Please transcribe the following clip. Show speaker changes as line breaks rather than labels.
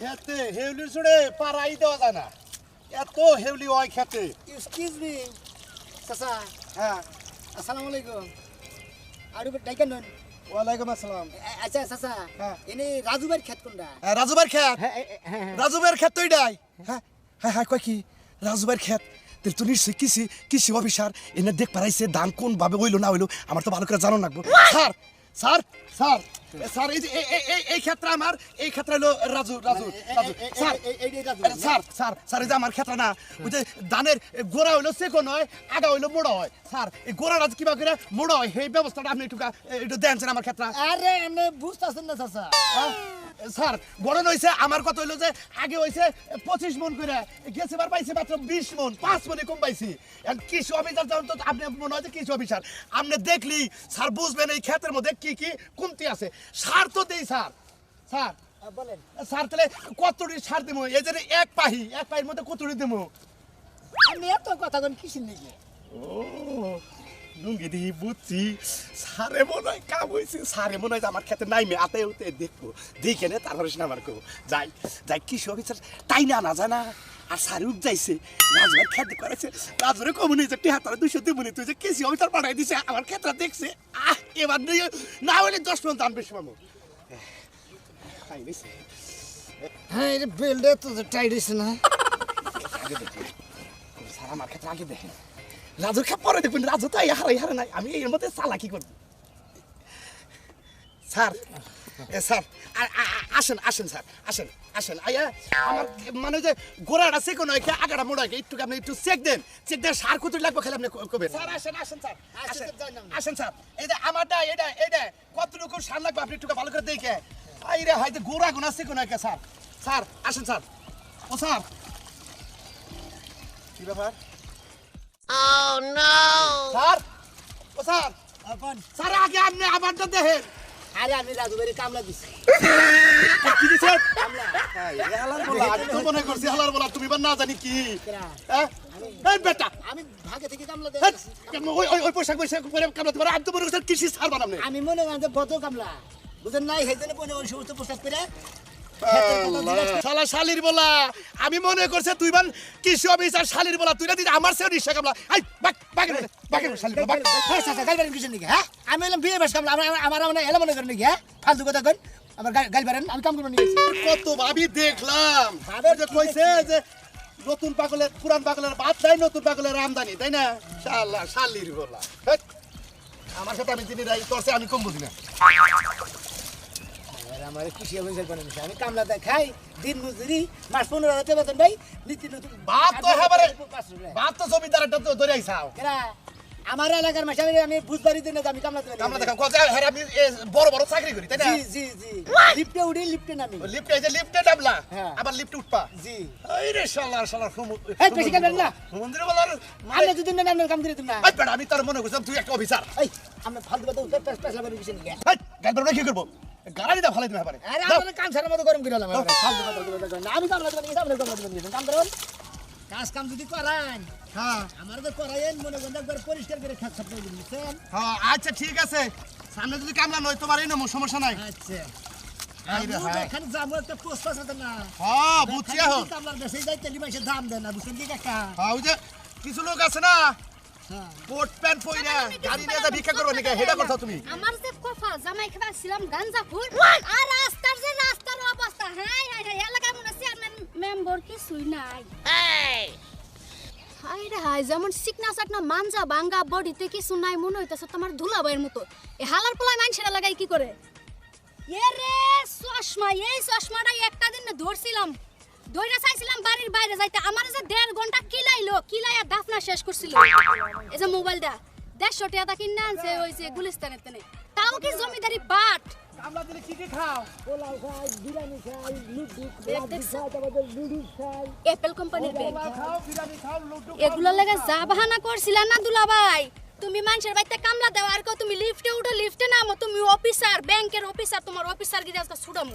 খেতে হেউলি ছুড়ে পাড়াই দেওয়া যায় না, এত হেউলি হয় খেতে।
এক্সকিউজ মি চাচা।
হ্যাঁ,
আসসালামু আলাইকুম। আর ডাইকা নন।
ওয়ালাইকুম আসসালাম।
আচ্ছা চাচা,
হ্যাঁ।
এনে রাজুবার ক্ষেত কোনটা?
রাজুবার খেত,
হ্যাঁ
রাজুবার খেত তো এটাই। হ্যাঁ হ্যাঁ হ্যাঁ, কয় কি রাজুবার খেত? তাহলে তো নিশ্চয়ই কৃষি অফিসার এনে দেখ পারাইছে ধান কোন ভাবে হইলো না হইলো, আমার তো ভালো করে জানো লাগবো। স্যার স্যার স্যার স্যার, এই যে এই ক্ষেত্রে আমার, এই ক্ষেত্রে হলো Raju Raju Raju sir. Sir sir sir, এই যে আমার ক্ষেত্রে না, ওই যে ধানের গোড়া হইলো চেকন হয়, আগা হইলো মোড়া হয়। স্যার এই গোড়াটা কিবা করে মোড়া হয়, এই ব্যবস্থাটা আপনি একটু দেন আমার ক্ষেত্রে।
আরে এনে বুঝতাছেন না চাচা।
স্যার বড় হইছে, আমার কথা হইলো যে আগে হইছে 25 মন করে, গেছে বার পাইছে মাত্র 20 মন, 5 মনে কম পাইছি। কৃষি অফিসার যখন তো আপনি মনে হয় যে কৃষি অফিসার, আপনি দেখলি স্যার বুঝবেন এই ক্ষেতের মধ্যে কি কি কমতি আছে। সার তো দেই স্যার। স্যার
বলেন
স্যার, তাহলে কতটি সার দেবো? এই যে এক পাহির মধ্যে কতটি দেবো?
আমি এত কথা কোন কিসের নাকি?
ও লুঙ্গি দিয়ে বুঝছি, সারে মনে হয় কাম হয়েছে। সারে মনে হয় আমার খেতে নাইমে আতে উঠে দেখবো, দেখে নে তারপরে না আমার কেউ যাই যাই কৃষি অফিসার তাই না না জানা। আর সারে উঠ যাইছে, রাজবার খেতে করেছে, রাজবারে কমনে যে টেহাতারা 200 দেবনি, তুই যে কৃষি অফিসার পাঠাই দিছে, আমার ক্ষেত্রে দেখছে। এবার না হলে 10 মন দাম বেশি পাবো।
হ্যাঁ, এটা বেলটা তো টাইট হইছে না।
স্যার আমার ক্ষেত্রে আগে দেখেন, রাজুর খেপ পরে দেখবেন। রাজু তো হারাই নাই, আমি এর মধ্যে চালাকি করবো। স্যার স্যার আসেন আসেন স্যার, আসেন আসেন। আয়া আমার মানে যে গোড়াটা চেক নয়, আগাটা মোড়া একটু আপনি একটু চেক দেন, চেক দেন সার কত লাগবে খেলে আপনি কবেন। স্যার আসেন আসেন স্যার, আসেন আসেন স্যার। এই যে আমারটা এটা কতটুকু সার লাগবে আপনি একটু ভালো করে দেখে। আই রে হাই, গোড়া গোনা চেক নয় স্যার। স্যার আসেন স্যার। ও স্যার, কি ব্যাপার?
Oh no!
স্যার ও স্যার,
আপন
স্যার আগে আপনি আমারটা দেখেন।
আরে আমি রাজুবারে কামলা দিছি।
কি দিছেন?
কামলা।
হালার বলা, আমি তো মনে করছি হালার বলা, তুমি বা না জানি কি।
কেরা?
হ্যাঁ এই বেটা,
আমি ভাগে থেকে কামলা
হ্যাঁ,
দিছি।
ওই পোশাক করে কামড়াতে পারে। আমি তো মনে করছি কৃষি সার বানাবো।
আমি মনে করি যে বড় কামলা বুঝেন নাই, সেইজন্য পনে ওই সমস্ত পোশাক পরে
শালা শালির বলা, আমি মনে করছে তুই বান কৃষি অফিসার শালির বলা, তুই না দিদি আমার সেও নিশ্চয় কামলা। আই বাগের শালির বলা, বাগ।
গাইবারেন কিছু নাকি? হ্যাঁ, আমি এলাম বিয়ে বাস কামলা, আমার মানে এলা মনে করেন নাকি? হ্যাঁ, ফালতু কথা কন। আমার গাইবারেন, আমি কাম করবো নিয়ে
কত ভাবি দেখলাম। ওই যে কইছে যে নতুন পাগলের পুরান পাগলের বাদ নাই, নতুন পাগলের আমদানি, তাই না? শালা শালির বলা, হেৎ, আমার সাথে আমি চিনি রাই তোরছে, আমি কম বুঝি না।
আমার কৃষি অফিসার বানাইছে, আমি কামলা খাই, দিন মজুরি, মাস 15,000 বেতন ভাই, নীতি নতুন
বাপ তো হবারে, বাপ তো জমিদার একটা তো ধরে আইছাও।
কেরা আমার এলাকার মাসে আমি বুঝবারই দিন আমি কামলা দিই।
আমরা দেখো কত হ্যাঁ আমি বড় বড় চাকরি করি, তাই না?
জি জি জি, লিফটে উঠি, লিফটে নামি।
লিফটে যে লিফটে ডাবলা,
হ্যাঁ।
আবার লিফটে উঠপা।
জি
এই রে শালা শালা
এই বেশি কাম না,
সমুদ্রে বলার
আমরা যদি না নামের কাম দিই তুমি না।
এই বেটা, আমি তার মনে করছিলাম তুই একটা অফিসার।
এই আমরা ফালতু কথা উঠে পেছলা করে কিছু নিয়ে।
এই গাইবার কি করব? গাড়ি দা ফালাই দিতে পারে।
আরে আমরা কাম ছাড়ার মতো গরম করে হলাম। ফালতু কথা না, আমি কামলা দিই, কামলা দিই, কাম করুন। কাম যদি করান,
হ্যাঁ
আমার তো করাইন, মনে করেন একবার পরিষ্কার করে খাত সাপ করে দিচ্ছেন।
হ্যাঁ আচ্ছা ঠিক আছে, সামনে যদি কামলা নয় তোমার এই নমো সমস্যা নাই।
আচ্ছা
এই রে
আমি
হ্যাঁ
এখানে যাবো, একটা পোস্ট আছে না?
হ্যাঁ বুঝছি এখন।
কামলার বেশি যাই তেলি মাসে দাম দেন না, বুঝছেন কি কাকা?
হ্যাঁ ওই যে কিছু লোক আছে না,
হ্যাঁ
কোট প্যান্ট পরে গাড়ি নিয়ে যা ভিক্ষা করবে নাকি, হেডা কথা তুমি।
আমার যে কফা জামাই খাইছিলাম গাঞ্জা ফুল আর রাস্তার অবস্থা, হাই হাই হাই, এলাকার মনে চেয়ারম্যান মেম্বার কিছুই নাই। হাই রে হাই, যেমন চিকনা চাকনা মাঞ্জা ভাঙ্গা বডিতে কিছু নাই, মনে হইতেছে তোমার ধুলাবাইয়ের মতো। এই হালার পোলায় মানুষেরা লাগাই কি করে? এ রে চশমা, এই চশমাটা একটা দিন ধরছিলাম, ধইরা চাইছিলাম বাড়ির বাইরে যাইতে, আমার যে 1.5 ঘন্টা কিলাইয়া দাফনা শেষ করছিল। এই যে মোবাইলটা 150 টাকা কিনে আনছে ওই যে গুলিস্তানের তেনে, তাও কি জমিদারি বাট।
কামলা দিলে কি কি খাও?
পোলাও খাই, বিরিয়ানি খাই, লুডু
ব্যাগ দেখছো?
খাই, তারপরে লুডু খাই।
অ্যাপেল কোম্পানির ব্যাগ।
খাও বিরিয়ানি খাও লুডু।
এগুলো লাগে যা বাহানা করছিলা না দুলাভাই, তুমি মানুষের বাড়িতে কামলা দাও আর কও তুমি লিফটে উঠো লিফটে নামো, তুমি অফিসার, ব্যাংকের অফিসার, তোমার অফিসার গিয়ে আজকে ছুটামু।